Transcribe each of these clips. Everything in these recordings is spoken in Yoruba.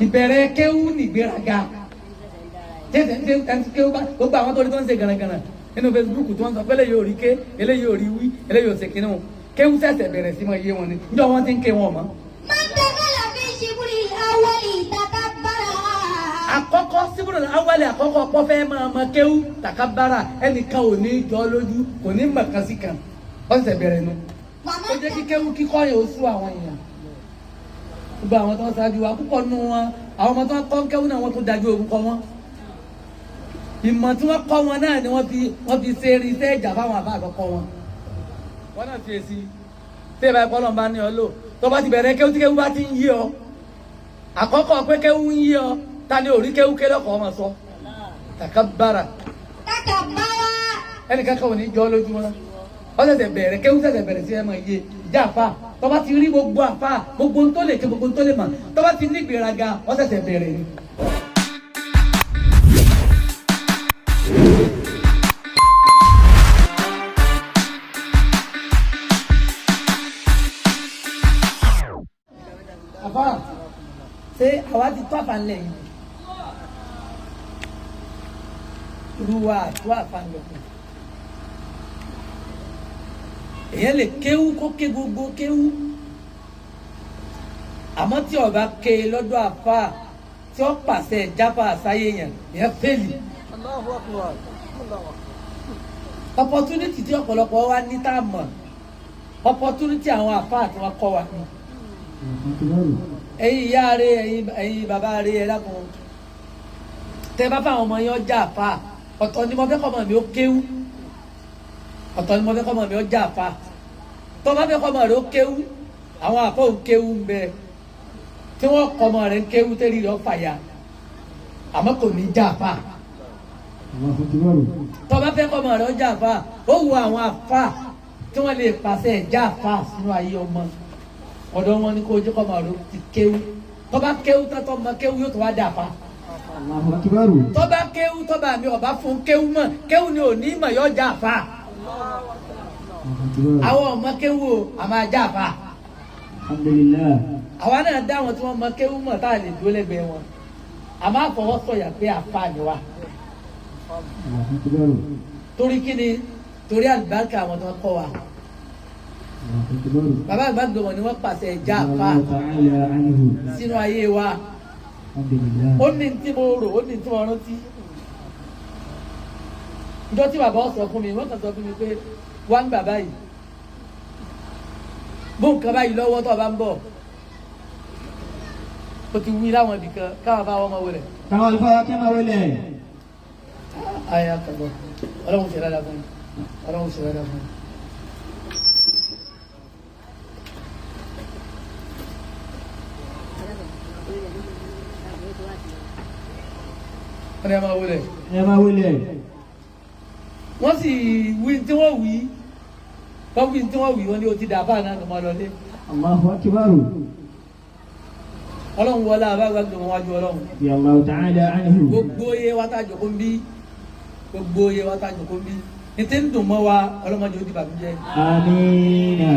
ìbẹ̀rẹ̀ kéwú nìgbéraga tẹ́sẹ̀ kéwú bá gbogbo àwọn tó ní tó ń ṣe gànàgànà nínú Facebook tí wọ́n sọ pé eléyìí ò rí ké eléyìí ò rí wí eléyìí ò ṣe kíní wọn kéwú ṣẹ̀ṣẹ̀ bẹ̀rẹ̀ sí mọ́ iye wọn ni níjọ́ wọn ti ń ké wọn mọ́. àkọ́kọ́ síbúrò awálẹ̀ àkọ́kọ́ pọ́ fẹ́ máa ma kéwú takabara ẹnìkan ò ní jọ lójú kò ní mọ̀kan sí kan wọ́n ṣẹ̀ṣẹ̀ bẹ̀rẹ̀ nu ó jẹ́ kí kéwú kíkọ́ yẹn ó sú àwọn èèyàn gbogbo àwọn tó ń ṣáájú wa púpọ̀ nù wọn àwọn ọmọ tó ń kọ́ kéwú náà wọ́n tún dájú orúkọ wọn ìmọ̀ tí wọ́n kọ́ wọn náà ni wọ́n fi ṣe eré iṣẹ́ ìjà fáwọn àbá àkọ́kọ́ wọn wọ́n náà fi èsì tí ìbá ẹ̀kọ́ lọ́nba ní ọ lò tó bá ti bẹ̀rẹ̀ kéwú tí kéwú bá ti ń yí ọ àkọ́kọ́ pé kéwú ń yí ọ ta ni orí kéwú ké lọ́kọ̀ọ́ máa sọ takabara ẹnì kankan ò ní jọ lójúmọ́ wọ́n ṣẹ̀ṣẹ̀ bẹ̀rẹ̀ kéwú ṣẹ̀ṣẹ̀ bẹ̀rẹ̀ sí ẹ̀ máa yé ìjà àfa tó bá ti rí gbogbo àfa gbogbo tó lè ké gbogbo tó lè mà tó bá ti ní ìgbéraga wọ́n ṣẹ̀ṣẹ̀ bẹ̀rẹ̀ ni. àfa ṣé àwa ti tó àfa ńlẹ̀ yìí ruwa tó àfa ńlẹ̀ kù èyàn lè kéwú kó ké gbogbo kéwú àmọ́ tí ọba ké lọ́dọ̀ àfa tí ó pàṣẹ jápa àsáyé yẹn yẹn fẹ́lì. opportunity tí ọ̀pọ̀lọpọ̀ wa ní tá a mọ̀ opportunity àwọn àfa àti wọn kọ́ wa ní. ẹ̀yin ìyá rẹ ẹ̀yin bàbá rẹ ẹ lákun tẹ bá fáwọn ọmọ yẹn ọjà àfa ọ̀tọ̀ ni mo fẹ́ kọ́ ọmọ mi ó kéwú ọ̀tọ̀ ni mo fẹ́ kọ́ ọmọ mi ó jà àfa tó bá fẹ́ kọ́ ọmọ rẹ ó kéwú àwọn àfọ ò kéwú ń bẹ tí wọ́n kọ́ ọmọ rẹ ń kéwú tẹ́lẹ̀ rẹ ó fàyà àmọ́ kò ní jà àfa tó bá fẹ́ kọ́ ọmọ rẹ ó jà àfa ó wo àwọn àfa tí wọ́n lè pàṣẹ jà àfa sínú ayé ọmọ ọ̀dọ̀ wọn ni kò jẹ́ kọ́ ọmọ rẹ ti kéwú tó bá kéwú tó ọmọ kéwú yóò tó wá jà àfa tó bá kéwú tó bá mi ọba fún kéwú mọ̀ kéwú ni ò ní mọ̀ yọ jà àfa àwọn ọmọ kéwú àmọ́ ajá àfa àwa náà dá àwọn tí wọ́n mọ kéwú mọ̀ tá a lè dúró lẹ́gbẹ̀ẹ́ wọn àmọ́ àfọwọ́sọ̀yà pé àfa ni wa torí kí ni torí àlùbáríkà àwọn tí wọ́n kọ́ wa bàbá àgbàdo wọn ni wọ́n pàṣẹ ẹja àfa sínú ayé wa ó ní tí mo rò ó ní tí mo rántí ìjọ tí bàbá sọ fún mi wọ́n kàn sọ fún mi pé wá ń gbà báyìí bó nǹkan báyìí lọ́wọ́ tó o bá ń bọ̀ o ti wí láwọn ibì kan káwọn bá wọn máa wọlé. káwọn alùpàá kí máa wọlé. ayé akọ̀bọ̀ ọlọ́run ṣe dáadáa fún mi ọlọ́run ṣe dáadáa fún mi. wọ́n ní ẹ máa wọlé. ẹ máa wọlé. wọ́n sì wí tí wọ́n wí wọ́n wí tí wọ́n wí wọ́n ní o ti dà bá náà lọ́mọ lọ́lé. Allahu akbar. ọlọ́run wọlé àbáwá tó wọn wájú ọlọ́run. Allahu ta'ala anhu. gbogbo iye wa tá a jòkó ń bí gbogbo iye wa tá a jòkó ń bí ní tí ń dùn mọ́ wa ọlọ́mọdé ó di bàbújẹ́. Amina.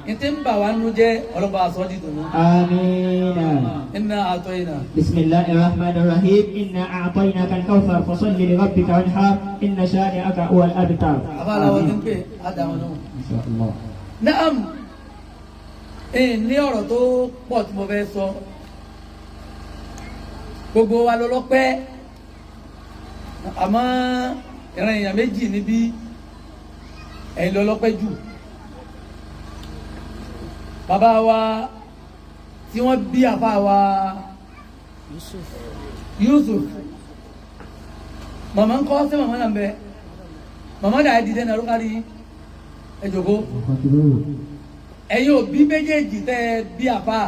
ní tí ń bà wá nú jẹ́ ọlọ́mọ àṣọ di dùn mọ́. Amina. inna a'tayna. Bismillahir rahmanir rahim. Inna a'tainaka al-kawthar fasalli li rabbika wanhar. Inna shani'aka huwal abtar. àbálá wọn ti ń pè àdàwọn náà. Inshallah. Naam ní ọ̀rọ̀ tó pọ̀ tí mo fẹ́ sọ gbogbo wa lọ́lọ́pẹ́ àmọ́ ìran èèyàn méjì níbí ẹ̀yin lọ́lọ́pẹ́ jù bàbá wa tí wọ́n bí àbá wa Yusuf màmá ń kọ́ sí màmá náà ń bẹ màmá dà dídẹ́ náà ló kárí ẹ jòkó ẹ̀yin òbí méjèèjì tẹ́ bí àbá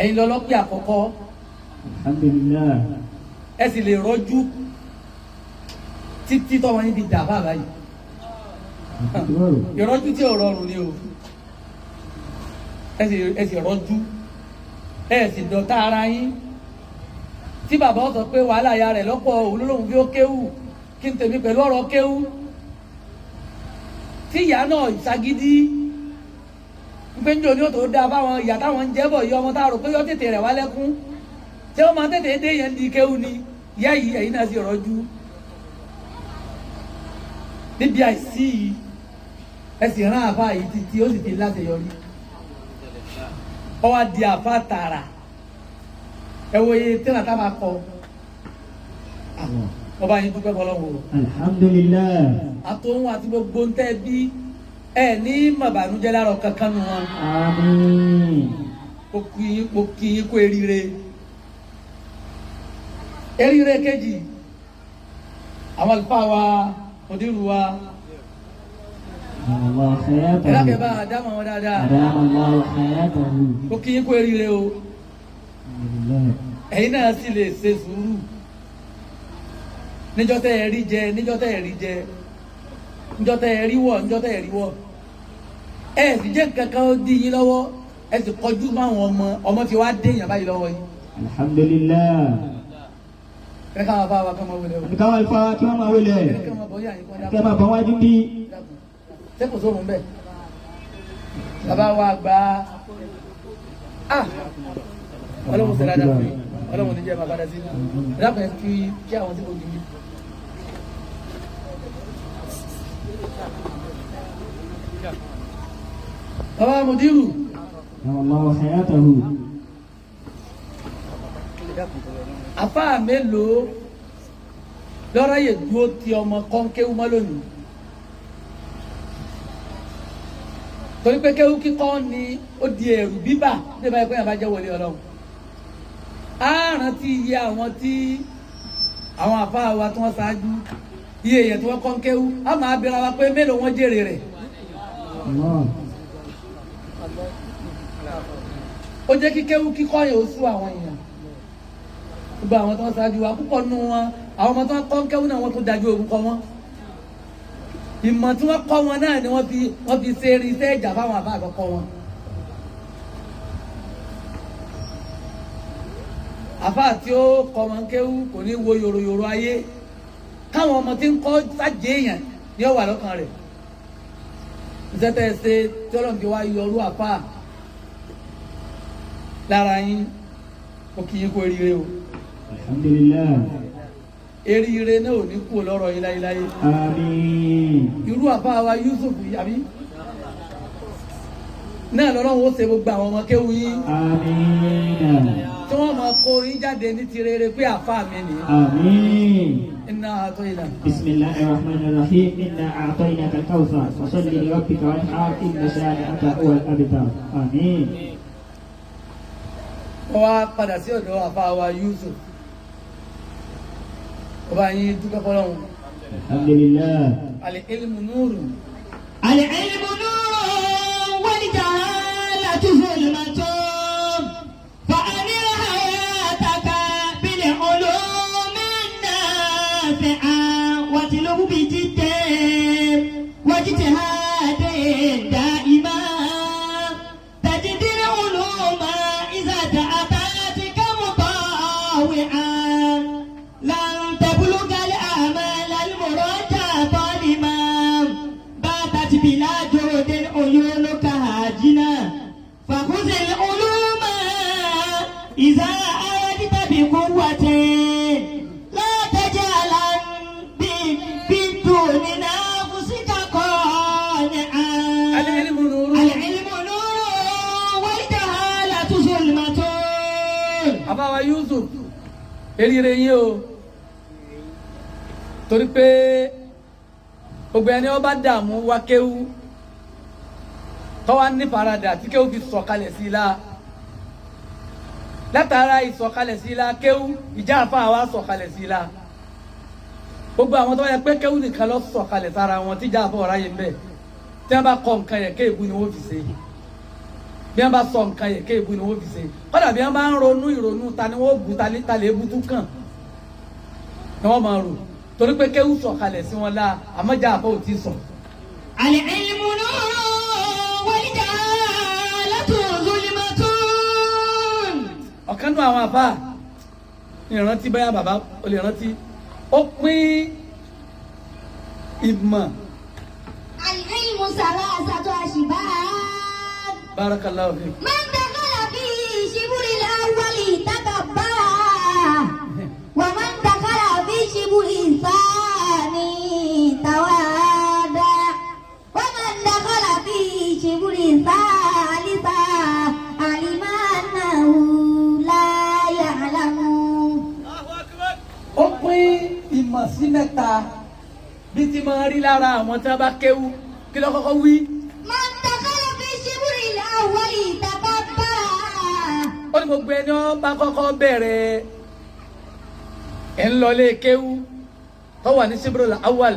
ẹ̀yin lọ́lọ́pẹ́ àkọ́kọ́ Alhamdulillah. ẹ sì lè rọ́jú títí tọ́wọ́ yín fi dà bá báyìí ìrọ́jú tí ò rọrùn ni o ẹ sì rọ́jú ẹ sì dọ̀tá ara yín tí bàbá sọ pé wàhálà ya rẹ̀ lọ́pọ̀ olólùfún bí ó kéwù kí n tèmi pẹ̀lú ọ̀rọ̀ kéwù tí ìyá náà ìṣagídí pé njó ni ó tó dáa fáwọn ìyá táwọn ń jẹ́bọ̀ yí ọmọ tá a rò pé yọ tètè rẹ̀ wá lẹ́kún tí wọ́n máa tètè dé yẹn di kéwù ni ìyá yìí ẹ̀yin náà sì rọ́jú níbi àìsí yìí ẹ sì rán àfa yìí títí ó sì ti láṣeyọrí ọ wá di àfa tààrà ẹ wo iye tíra tá a máa kọ ọba yìí dúpẹ́ fọlọ́wọ́. alhamdulillah. àtòun àti gbogbo ń tẹ́ bí ẹ ní màbànújẹ́ lára kankan nù wọn. àmín. mo kí yín kú eríire eríire kejì àwọn àlùfáà wa òdìrú wa. Allah khayatahu. ẹ̀rọ kẹ́ bá a dá mọ̀ wọn dáadáa. Allah khayatahu. mo kí yín kú eríire o. ẹ̀yin náà sì lè ṣe sùúrù níjọ́ tẹ́ ẹ rí jẹ níjọ́ tẹ́ ẹ rí jẹ níjọ́ tẹ́ ẹ rí wọ̀ níjọ́ tẹ́ ẹ rí wọ̀ ẹ sì jẹ́ kankan ó dí yín lọ́wọ́ ẹ sì kọjú máwọn ọmọ tí wàá dé yàn báyìí lọ́wọ́ yìí. alhamdulillah. ẹ ká máa bá wa kí wọ́n máa wọlé o. ká máa fa kí wọ́n máa wọlé. ẹ ká máa bọ̀ yà yín kọ́ kí wọ́n máa bọ̀ wájú bí. ṣé kò sóhun bẹ́ẹ̀ bàbá wa gbà á ọlọ́run ṣe dáadáa fún yín ọlọ́run ní jẹ́ máa padà sí i lápẹ̀ kí àwọn tí kò dì í. bàbá mùdírù. Allah khayatahu. àfá mélòó lọ́rọ̀ yẹ dúró ti ọmọ kọ́ńkéwú mọ́ lónìí torí pé kéwú kíkọ́ ni ó di ẹ̀rù bíbà ní ìbáyé pé yàrá jẹ́ wọlé ọlọ́run á rántí iye àwọn tí àwọn àfá wa tí wọ́n ṣáájú iye èèyàn tí wọ́n kọ́ńkéwú á máa bẹ̀rẹ̀ wa pé mélòó wọ́n jèrè rẹ̀ ó jẹ́ kí kéwú kíkọ́ yẹn ó sú àwọn èèyàn gbogbo àwọn tó ń ṣáájú wa púpọ̀ nù wọn àwọn ọmọ tó ń kọ́ kéwú náà wọ́n tó dájú orúkọ wọn ìmọ̀ tí wọ́n kọ́ wọn náà ni wọ́n fi ṣe irinṣẹ́ ìjà fáwọn àbá àkọ́kọ́ wọn. àfá tí ó kọ́ wọn kéwú kò ní wo yòròyòrò ayé káwọn ọmọ tí ń kọ́ sájé èèyàn ni ó wà lọ́kàn rẹ̀ ìṣẹ́tẹ̀ ṣe tí ọlọ́run fi wá yọrú àfá lára yín ó kì í kó eríire o. alhamdulillah. eríire náà ò ní kú lọ́rọ̀ yín láyéláyé. àmín. irú àfá wa Yusuf àbí náà lọ́lọ́run ó ṣe gbogbo àwọn ọmọ kéwú yín. àmín. tí wọ́n máa kó yín jáde ní ti rere pé àfá mi ni. àmín. inna a'tayna. bismillahir rahmanir rahim inna a'tainaka al-kawthar fasalli li rabbika wanhar inna shani'aka huwal abtar. àmín. wọ́n wá padà sí ọ̀dọ̀ àfá wa Yusuf ọba yín dúpẹ́ fọlọ́run. alhamdulillah. al-ilmu nurun. al-ilmu nurun wal jahalatu zulmatun fa'amir hayataka bil ulumi nafi'a watlub bi jiddin wajtihadin da'ima tajidil uluma idha ta'atatika mutawi'an lan tabluga al-amal al-murada zalima batat bila judin uyunuka hajina fakhudh al-uluma idha aradta bi quwwatin la taj'alan biduni nafsika qani'an. al-ilmu nurun. al-ilmu nurun wal jahalatu zulmatun. àfá wa Yusuf eríire yín o torí pé gbogbo ẹni ó bá dààmú wá kéwú tọ́wá ní faradà tí kéwú fi sọ̀kalẹ̀ sí i la látara ìsọ̀kalẹ̀ sí i la kéwú ìjà àfá wa sọ̀kalẹ̀ sí i la gbogbo àwọn tó yẹ pé kéwú nìkan lọ sọ̀kalẹ̀ sára wọn tí ìjà àfá ọ̀rá yẹn bẹ́ẹ̀ tí wọ́n bá kọ nǹkan yẹn kéèbú ni wọ́n fi ṣe bí wọ́n bá sọ nǹkan yẹn kéèbú ni wọ́n fi ṣe kódà bí wọ́n bá ń ronú ìrònú ta ni wọ́n bu ta lè butu kàn ni wọ́n máa rò torí pé kéwú sọ̀kalẹ̀ sí wọn la àmọ́jà àfọ ò tí sọ. al-ilmu nurun wal jahalatu zulmatun. ọ̀kan nù àwọn àfà ìrántí báyà bàbá o lè rántí ó pín ìmọ̀. al-ilmu salasatu ashbab. barakallahu fi. man dakhala fi shibril awwali takabbara mọ̀ sí mẹ́ta bí ti máa rí lára àwọn tí wọ́n bá kéwú kí ló kọ́kọ́ wí. من دخل في الشبر الأول تكبر. ó ní gbogbo ẹni ó bá kọ́kọ́ bẹ̀rẹ̀ ẹ̀ ń lọlé kéwú tó wà ní Shibrul Awwal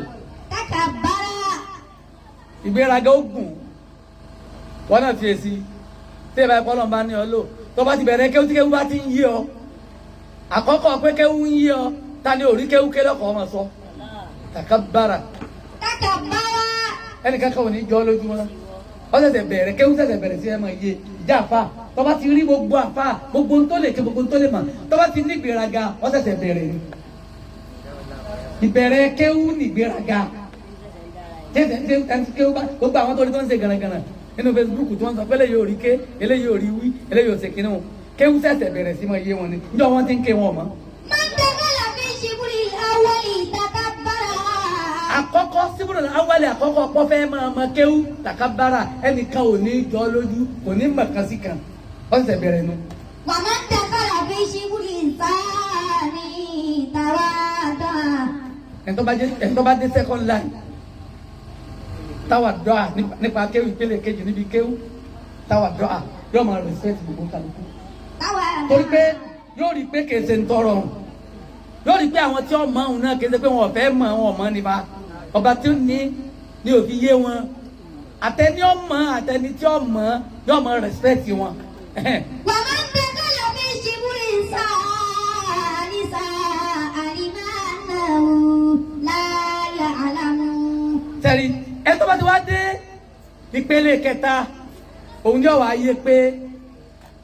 تكبر. ìgbéraga ó gùn wọn náà fi èsì tí ìbá ẹ̀kọ́ lọ́nba ní ọ lò tó bá ti bẹ̀rẹ̀ kéwú tí kéwú bá ti ń yí ọ àkọ́kọ́ pé kéwú ń yí ọ ta ni orí kéwú ké lọ́kọ̀ ọmọ sọ takabbara تكبر. ẹnìkan kan ò ní jọ lójúmọ́ ọ ṣẹ̀ṣẹ̀ bẹ̀rẹ̀ kéwú ṣẹ̀ṣẹ̀ bẹ̀rẹ̀ sí ẹ mọ̀ iye ìjà àfa tó bá ti rí gbogbo àfa gbogbo ń tó lè ké gbogbo ń tó lè mọ̀ tó bá ti ní ìgbéraga ọ ṣẹ̀ṣẹ̀ bẹ̀rẹ̀ ni ìbẹ̀rẹ̀ kéwú ní ìgbéraga kéwú bá gbogbo àwọn tó rí tó ń ṣe gànàgànà nínú Facebook tí wọ́n sọ pé eléyìí ò rí ké eléyìí ò rí wí eléyìí ò ṣe kíní wọn kéwú ṣẹ̀ṣẹ̀ bẹ̀rẹ̀ sí mọ̀ iye wọn ni níjọ́ wọn ti ń ké wọn mọ́. من دخل في الشبر الأول تكبر. àkọ́kọ́ Shibrul Awwal àkọ́kọ́ pọ́ fẹ́ máa mọ kéwú takabbara ẹnìkan ò ní jọ lójú kò ní mọ̀ kan sí kan ó ṣẹ̀ṣẹ̀ bẹ̀rẹ̀ nu. ومن دخل في الشبر الثاني تواضع. ẹni tó bá dé second line táwa dọ́à nípa kéwú ìpele kejì níbi kéwú táwa dọ́à yóò máa respect gbogbo kálukú torí pé yóò rí pé kèsè ń tọrọ yóò rí pé àwọn tí ó mọ òun náà kèsè pé wọn ò fẹ́ mọ wọn ò mọ nípa ọba tí ó ní òfin yé wọn àtẹni ó mọ àtẹni tí ó mọ yóò máa respect wọn. ومن دخل في الشبر الثالث علم أنه لا يعلم. sẹ́rí ẹ tó bá ti wá dé ìpele kẹta òun yóò wá yé pé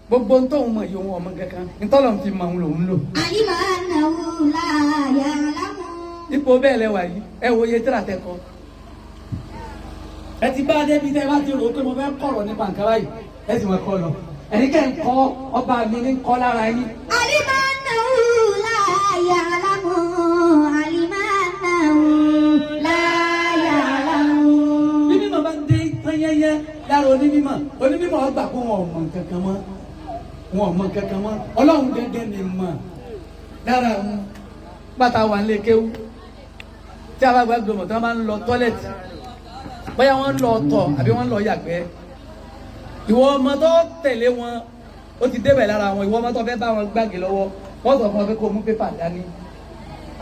gbogbo ń tóun mọ̀ yìí òun ọmọ kankan ntọ́lọ̀ fi mọ̀ òun lòun lò. علم أنه لا يعلم. ipò bẹ́ẹ̀ lẹ́wà yìí ẹ wo iye tíra tẹ kọ ẹ ti bá a débi tẹ ẹ bá ti rò ó pé mo fẹ́ kọ̀rọ̀ nípa nǹkan báyìí ẹ sì máa kọ lọ ẹni kẹ́ ń kọ́ ọba mi ní kọ́ lára yín. علم أنه لا يعلم. علم أنه لا يعلم. bí mímọ̀ bá dé tányẹ́yẹ́ lára onímọ̀ ọgbà kó wọn ò mọ̀ kankan mọ́ wọn ò mọ̀ kankan mọ́ ọlọ́run gẹ́gẹ́ ni mọ̀ lára wọn pátá wà nílé kéwú tí a bá gbàgbé mọ̀ tí wọ́n bá ń lọ tọ́lẹ̀tì bóyá wọ́n ń lọ tọ̀ àbí wọ́n ń lọ yàgbẹ́ ìwọ ọmọ tó tẹ̀lé wọn ó ti débẹ̀ lára wọn ìwọ ọmọ tó fẹ́ bá wọn gbàgé lọ́wọ́ wọ́n sọ fún ọ pé kó mú pépà dání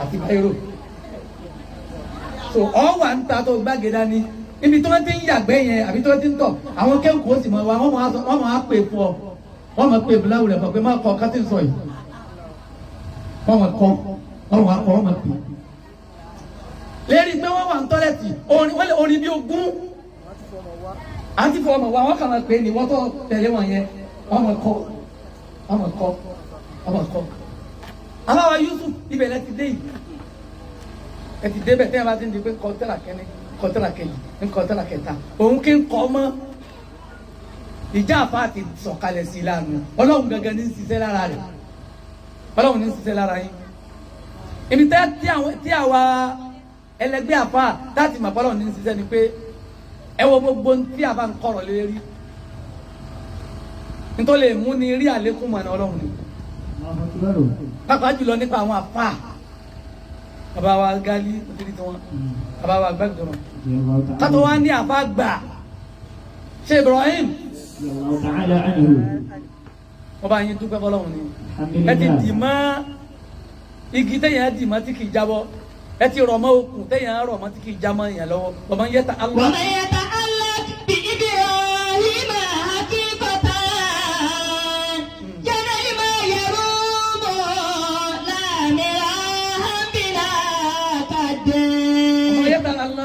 àti báyìí so ọ wà ń ta tó gbàgé dání níbi tí wọ́n ti ń yàgbẹ́ yẹn àbí tí wọ́n ti ń tọ̀ àwọn kẹ́kọ̀ọ́ sì mọ̀ wá wọ́n máa pè fún ọ wọ́n máa pè bùláwù rẹ̀ fún ọ pé má kọ́ kátí sọ yìí wọ́n máa kọ́ wọ́n máa kọ́ wọ́n máa pè lérí pé wọ́n wà ń tọ́lẹ̀tì wọ́n lè orin bí ogún àti fọ ọmọ wa wọ́n kàn máa pè é ní wọ́n tó tẹ̀lé wọn yẹn wọ́n máa kọ́ wọ́n máa kọ́ wọ́n máa kọ́ aláwa Yusuf ibẹ̀ lẹ ti dé yìí ẹ ti débẹ̀ tẹ́yìn bá ti ń di pé kọ́tẹ́là kẹ́ni kọ́tẹ́là kejì ń kọ́tẹ́là kẹta òun kí ń kọ́ mọ́ ìjà àfa àti sọ̀kalẹ̀ sí i lánàá ọlọ́run gangan ní ṣiṣẹ́ lára rẹ̀ ọlọ́run ní ṣiṣẹ́ lára yín ibi tí àwa ẹlẹgbẹ́ àfa láti mọ̀ ọlọ́run ní ṣiṣẹ́ ni pé ẹ wo gbogbo tí àfa ń kọ̀rọ̀ lé rí nítorí lè mú ni rí àlékún mọ̀ ní ọlọ́run ni pàápàá jùlọ nípa àwọn àfa bàbá wa Gali òtítí tí wọn bàbá wa gbẹgbẹrún kátó wá ní àfa gbà ṣe Ibrahim wọ́n bá yín dúpẹ́ fọlọ́run ni ẹ ti dì mọ́ igi tẹ̀yìn dì mọ́ tí kì í jábọ́ ẹ ti rọ̀ mọ́ okùn tẹ̀yìn rọ̀ mọ́ tí kì í já mọ́ yẹn lọ́wọ́ bàbá yẹn ta Allah. ومن يتعلق بإبراهيم حقيقة جنى ما يروم لا مراها بلا قد.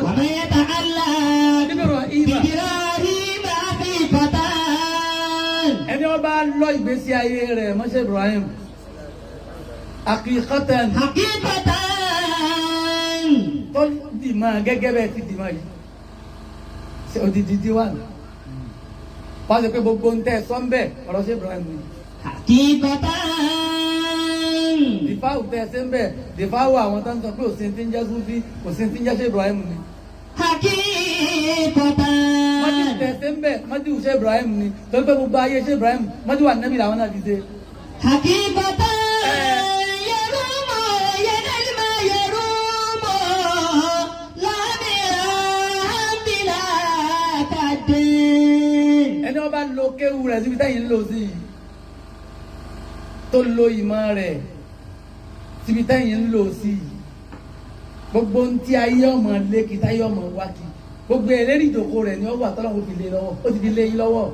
ومن يتعلق بإبراهيم حقيقة. ẹni ó bá lọ ìgbésí ayé rẹ̀ mọ́ṣẹ́ Ibrahim haqiqatan tó dì máa gẹ́gẹ́ bẹ́ẹ̀ ti dì máa yìí ṣe odidi diwa ni wọ́n ṣe pé gbogbo ń tẹ́ sọ́ńbẹ́ ọ̀rọ̀ ṣe Ibrahim ni. dìfáwù tẹ́ ṣe ń bẹ̀ dìfáwù àwọn tó ń sọ pé òsín tí ń jẹ́ Sufi òsín tí ń jẹ́ ṣe Ibrahim ni. mọ́jú tẹ́ ṣe ń bẹ̀ mọ́jú ṣe Ibrahim ni torí pé gbogbo ayé ṣe Ibrahim mọ́jú wà nẹ́bí làwọn náà fi ṣe. lo kéwù rẹ̀ síbi tẹ́yìn ń lò sí yìí tó lo ìmọ̀ rẹ̀ síbi tẹ́yìn ń lò sí yìí gbogbo ń tí ayé ọmọ lékì táyé ọmọ wákì gbogbo ẹlẹ́rìí ìdòkó rẹ̀ ni ó wà tọ́lọ́wọ́ fi lé lọ́wọ́ ó ti fi lé yín lọ́wọ́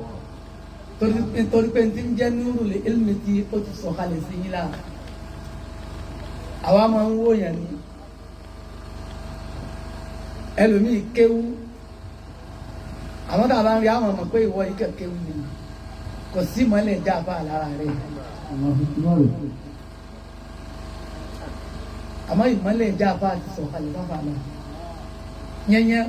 torí pé ti ń jẹ́ nurul ilmi tí ó ti sọ̀kalẹ̀ sí yín lára àwa máa ń wó yẹn ni ẹlòmíì kéwú àwọn tá a bá ń rí àwọn ọmọ pé ìwọ yìí kẹ̀ kéwú ni kò sí mọ́lẹ̀ já bá a lára rẹ̀ àmọ́ ìmọ́lẹ̀ já bá a ti sọ̀kalẹ̀ sáfà náà yẹnyẹn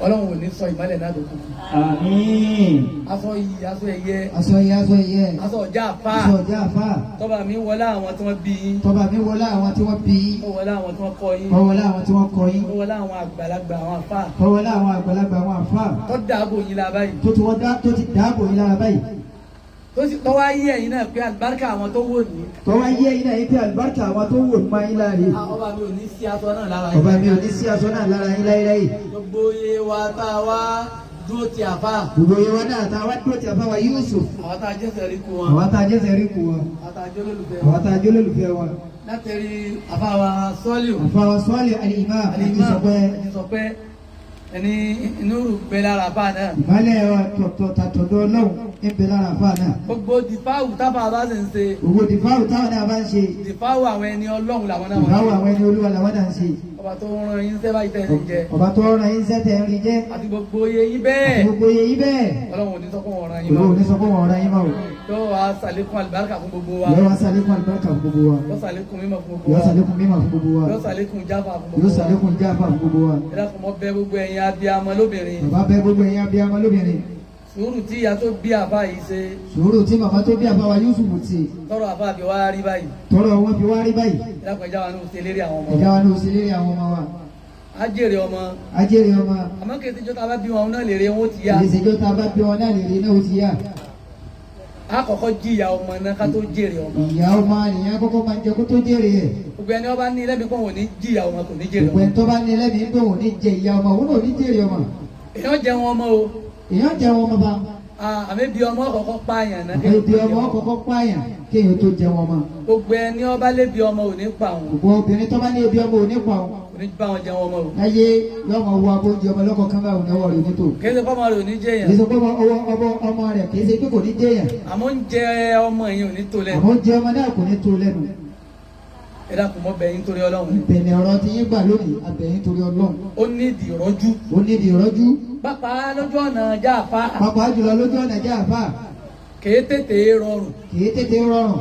ọlọ́run ò ní sọ ìmọ́lẹ̀ náà dòkú. Àmín. aṣọ yìí aṣọ ẹ̀yẹ. aṣọ ẹ̀yẹ. aṣọ ọjà àfà. aṣọ ọjà àfà. tọ́ba mi wọlé àwọn tí wọ́n bí yín. tọ́ba mi wọlé àwọn tí wọ́n bí yín. ó wọlé àwọn tí wọ́n kọ́ yín. ó wọlé àwọn tí wọ́n kọ́ yín. ó wọlé àwọn àgbàlagbà àwọn àfà. ó wọlé àwọn àgbàlagbà àwọn àfà. tó dáàbò yín la báyìí. tó ti dáàbò yín lára báyìí. tó wá yé ẹ̀yin náà pé àlùbáríkà àwọn tó wò ní. tó wá yé ẹ̀yin náà pé àlùbáríkà àwọn tó wò ní máa yín láre. ọba mi ò ní sí aṣọ náà lára yín. ọba mi ò ní sí aṣọ náà lára yín láéláé. gbogbo iye wa tá a wá dúró ti àfà. gbogbo iye wa náà tá a wá dúró ti àfà wa Yusuf. àwọn tá a jẹ́ sẹ́rí kú wọn. àwọn tá a jẹ́ sẹ́rí kú wọn. àwọn tá a jẹ́ olólùfẹ́ wọn. àwọn tá a jẹ́ olólùfẹ́ wọn. látẹ̀rí àfà wa Sọ́líù. àfà wa Sọ́líù al-Imam àti sọpẹ́ ẹni inú bẹ lára bá náà. ìmọ̀lẹ̀ wa tọ̀dọ̀ ọlọ́run ń bẹ lára bá náà. gbogbo dìfáwù tábà bá sì ń ṣe. gbogbo dìfáwù táwọn náà bá ń ṣe. dìfáwù àwọn ẹni ọlọ́run làwọn náà. dìfáwù àwọn ẹni olúwa làwọn náà ń ṣe. ọba tó ń ran yín sẹ́bà ìtẹ̀ ń jẹ. ọba tó ń ran yín sẹ́tẹ̀ ń rí jẹ́. àti gbogbo iye yín bẹ́ẹ̀. àti gbogbo iye yín bẹ́ẹ̀. ọlọ́run ò ní sọ pé wọ́n ran yín mọ́. ọlọ́run ò ní sọ pé wọ́n ran yín mọ́. yóò wá ṣàlékún àlùbáríkà fún gbogbo wa. yóò wá ṣàlékún àlùbáríkà fún gbogbo wa. yóò ṣàlékún mímọ̀ fún gbogbo wa. yóò ṣàlékún mímọ̀ fún gbogbo wa. yóò ṣàlékún jáfà fún gbogbo wa. yóò ṣàlékún jáfà fún gbogbo wa. ẹ dákun mọ́ bẹ̀ gbogbo ẹ̀yin abiyamọ lóbìnrin. bàbá bẹ̀ gbogbo ẹ̀yin abiyamọ lóbìnrin. sùúrù tí ìyá tó bí àbá yìí ṣe. sùúrù tí màmá tó bí àbá wa Yusuf ti. tọrọ àbá fi wá rí báyìí. tọrọ wọn fi wá rí báyìí. ẹ dákun ẹja wa ní òsè lérí àwọn ọmọ. ẹja wa ní òsè lérí àwọn ọmọ wa. ajèrè ọmọ. ajèrè ọmọ. àmọ́ kí ẹsẹ̀jọ́ tá a bá bí wọn náà lè rí wọn ó ti yá. ìṣèjọ́ tá a bá bí wọn náà lè rí náà ó ti yá. a kọ́kọ́ jìyà ọmọ náà ká tó jèrè ọmọ. ìyá ọmọ nìyẹn kọ́kọ́ máa ń jẹ kó tó jèrè ẹ̀. gbogbo ẹni ọba ní ẹlẹ́mìí pọ̀ wọ́n ní jìyà ọmọ kò ní jèrè ọmọ. gbogbo ẹni tó bá ní ẹlẹ́mìí pé òun ní jẹ ìyá ọmọ òun náà ní jèrè ọmọ. èèyàn jẹ wọn ọmọ o. èèyàn jẹ wọn ọmọ bá. àmì bí ọmọ kọ́kọ́ pààyàn náà. bí ọmọ kọ́kọ́ pààyàn kéèyàn tó jẹ wọn ọmọ. gbogbo ẹni ọba lé bí ọmọ ò ní pa òun. gbogbo obìnrin tó bá ní ebi ọmọ ò ní pa òun. kò ní bá wọn jẹ wọn ọmọ o. láyé yọmọ wo abóúnjẹ ọmọ lọkọ kan báwọn náwó rẹ nítò. kì í ṣe pọ́nmọ rẹ̀ ò ní jẹ́ yẹn. kì í ṣe pé ọmọ rẹ kì í ṣe pé kò ní jẹ yẹn. àmọ́ ń jẹ ọmọ yẹn ò ní tó lẹ́nu. àmọ́ ń jẹ ọmọ náà kò ní tó lẹ́nu. ẹ dákun mọ́ bẹ̀ yín torí Ọlọ́run. ìbẹ̀lẹ̀ ọ̀rọ̀ tí yín gbà lónìí abẹ̀yìn torí Ọlọ́run. ó nídìí ìrọ́jú. ó nídìí ìrọ́jú. pápá lójú ọ̀nà jáfa. pápá jùlọ lójú ọ̀nà jáfa. kèé tètè rọrùn. kìí tètè rọrùn.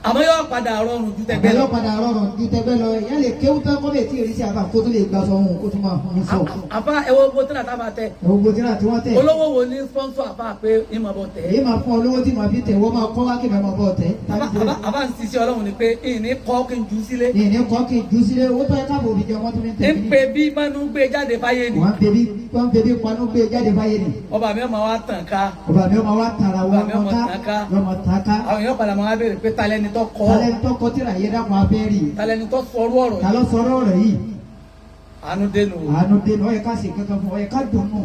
àmọ́ yóò padà rọrùn ju tẹgbẹ́ lọ. yóò padà rọrùn ju tẹgbẹ́ lọ. ìyá lè kéwú tán kọ́ bẹ̀ tí èrí sí àbá kó tó lè gba sọ ohun kó tó máa mú sọ. àbá ẹwọ gbogbo tí nàta bá tẹ. ẹwọ gbogbo tí nàta wọ́n tẹ̀. olówó wo ní sponsor àbá pé ìmọ̀ bọ̀ tẹ̀. èyí máa fún olówó tí màá fi tẹ̀ wọ́n máa kọ́ wá kí màá bọ̀ tẹ̀. àbá ń sisi Ọlọ́run ni pé ìní kọ́ kí n jù sílé. ìní kọ́ kí n jù sílé owó tó yẹ káàbọ̀ òbí jẹ wọ́n tó ní tẹ̀. ń pe bí mánú gbé jáde fáyé ni. wọ́n bẹbí panú gbé jáde fáyé ni. ọba mi ọmọ wa tàn ká. ọba mi ọmọ wa tààrà wọn ọmọ ká. àwọn èèyàn padà máa béèrè pé talẹ́ni tó kọ́. talẹ́ni tó kọ́ tíra yé dákun abẹ́rì. talẹ́ni tó sọrú ọ̀rọ̀ yìí. ta ló sọ̀rọ̀ ọ̀rọ̀ yìí. àánú dénú. àánú dénú ó yẹ ká ṣe kankan fún ọ yẹ ká dùn nù.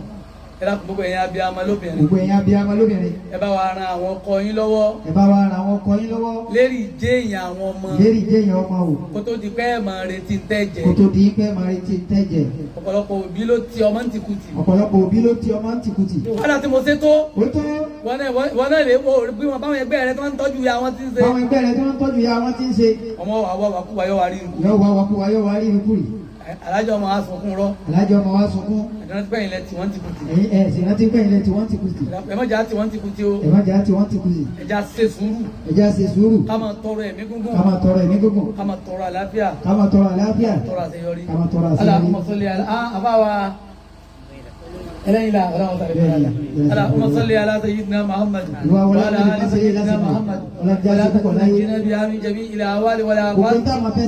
ẹ dákun gbogbo ẹ̀yin abiyamọ lóbìnrin. gbogbo ẹ̀yin abiyamọ lóbìnrin. ẹ bá wa ran àwọn ọkọ yín lọ́wọ́. ẹ bá wa ran àwọn ọkọ yín lọ́wọ́. lérí ìjéèyàn àwọn ọmọ. lérí ìjéèyàn ọmọ o. kó tó di pé ẹ máa retí ń tẹ́jẹ̀. kó tó di pé ẹ máa retí ń tẹ́jẹ̀. ọ̀pọ̀lọpọ̀ òbí ló ti ọmọ ń tìkùtì. ọ̀pọ̀lọpọ̀ òbí ló ti ọmọ ń tìkùtì. wàhálà tí mo ṣe tó. ó tó. wọn náà lè wo bí wọn báwọn ẹgbẹ́ rẹ tó ń tọ́jú ya wọn ti ń ṣe. báwọn ẹgbẹ́ rẹ tó ń tọ́jú ya wọn ti ń ṣe. ọmọ wa wàkúwà yóò wá rí ikú. yóò wá wàkúwà yóò wá rí ikú rí. alájọ ọmọ wa sunkún rọ. alájọ ọmọ wa sunkún. ìdáná pẹ́yìn lẹ tí wọ́n ti kùtì. ẹ̀sìn rántí pẹ́yìn lẹ tí wọ́n ti kùtì. ẹ má jà tí wọ́n ti kùtì o. ẹ má jà tí wọ́n ti kùtì. ẹ já ṣe sùúrù. ẹ já ṣe sùúrù. ká máa tọrọ ẹ̀mí gúngún. ká máa tọrọ ẹ̀mí gúngún. ká máa tọrọ àlàáfíà. ká máa tọrọ àlàáfíà. tọrọ àṣeyọrí. ká máa tọrọ àṣeyọrí. Allahumma salli ala àbáwa إلينا اللهم صل على سيدنا محمد وعلى آل سيدنا محمد ولا تنجنا بها من جميع الأهوال والآفات